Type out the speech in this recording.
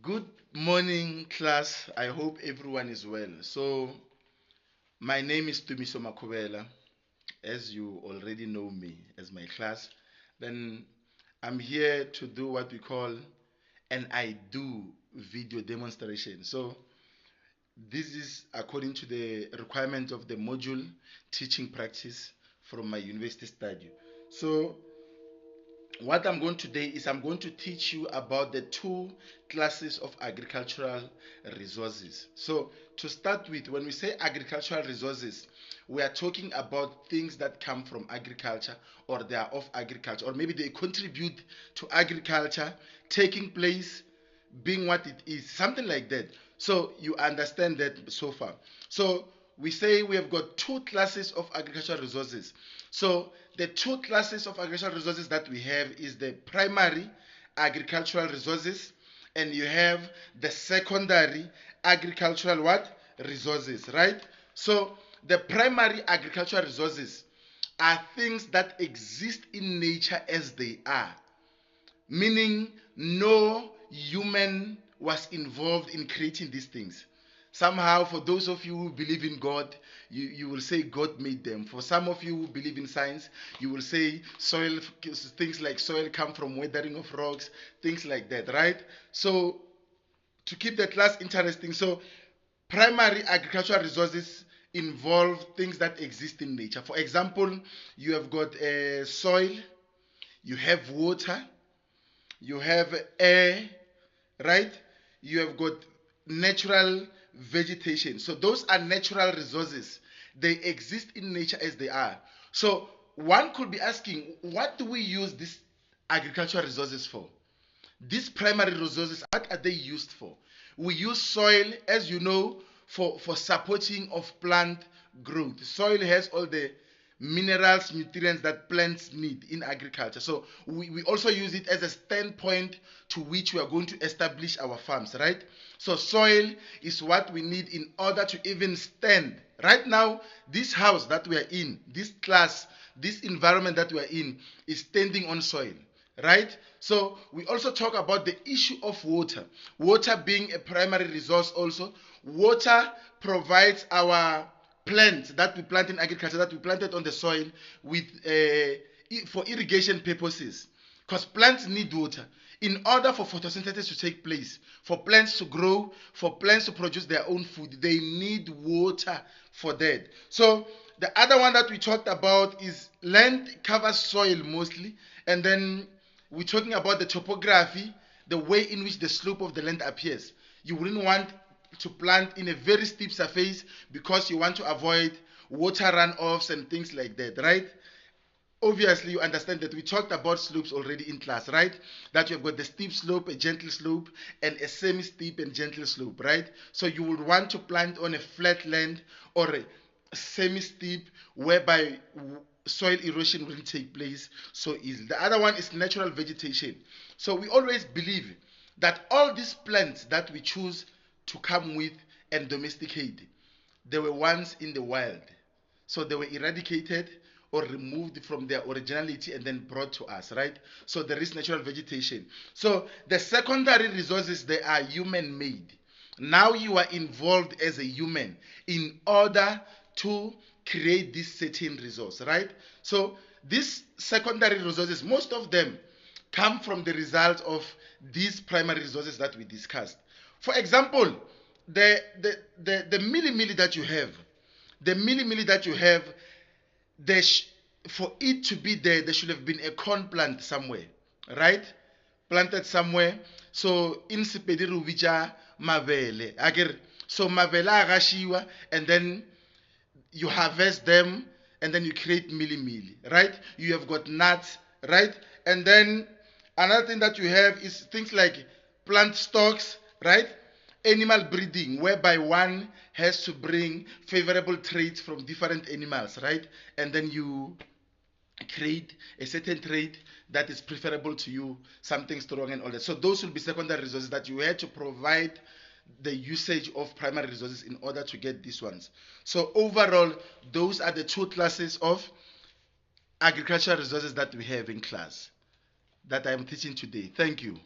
Good morning, class. I hope everyone is well. So, my name is Tumiso Makubela. As you already know me as my class, then I'm here to do what we call an I do video demonstration. So, this is according to the requirement of the module teaching practice from my university study. So, what I'm going to do is I'm going to teach you about the two classes of agricultural resources. So to start with, when we say agricultural resources, we are talking about things that come from agriculture or they are of agriculture or maybe they contribute to agriculture taking place being what it is, something like that. So you understand that so far. So we say we have got two classes of agricultural resources. So the two classes of agricultural resources that we have is the primary agricultural resources, and you have the secondary agricultural what? Resources, right? So the primary agricultural resources are things that exist in nature as they are, meaning no human was involved in creating these things. Somehow, for those of you who believe in God, you will say God made them. For some of you who believe in science, you will say soil, things like soil come from weathering of rocks, things like that, right? So, to keep the class interesting, so primary agricultural resources involve things that exist in nature. For example, you have got soil, you have water, you have air, right? You have got natural vegetation. So those are natural resources. They exist in nature as they are. So one could be asking, what do we use these agricultural resources for? These primary resources, what are they used for? We use soil, as you know, for supporting of plant growth. Soil has all the minerals, nutrients that plants need in agriculture. So we also use it as a standpoint to which we are going to establish our farms, right? So soil is what we need in order to even stand. Right now, this house that we are in, this class, this environment that we are in is standing on soil, right? So we also talk about the issue of water. Water being a primary resource also. Water provides our plants that we plant in agriculture, that we planted on the soil with for irrigation purposes, because plants need water in order for photosynthesis to take place, for plants to grow, for plants to produce their own food. They need water for that. So the other one that we talked about is land covers soil mostly, and then we're talking about the topography, the way in which the slope of the land appears. You wouldn't want to plant in a very steep surface because you want to avoid water runoffs and things like that, right? Obviously, you understand that we talked about slopes already in class, right? That you've got the steep slope, a gentle slope, and a semi-steep and gentle slope, right? So you would want to plant on a flat land or a semi-steep whereby soil erosion will take place so easily. The other one is natural vegetation. So we always believe that all these plants that we choose to come with and domesticate, they were once in the wild. So they were eradicated or removed from their originality and then brought to us, right? So there is natural vegetation. So the secondary resources, they are human made. Now you are involved as a human in order to create this certain resource, right? So these secondary resources, most of them come from the result of these primary resources that we discussed. For example, the milli that you have, the milli that you have, for it to be there should have been a corn plant somewhere, right? Planted somewhere. So in Sepedi re bitsa mabele. So mabele a gashiwa, and then you harvest them, and then you create milli, right? You have got nuts, right? And then another thing that you have is things like plant stocks, right? Animal breeding, whereby one has to bring favorable traits from different animals, right? And then you create a certain trait that is preferable to you, something strong and all that. So those will be secondary resources that you had to provide the usage of primary resources in order to get these ones. So overall, those are the two classes of agricultural resources that we have in class that I'm teaching today. Thank you.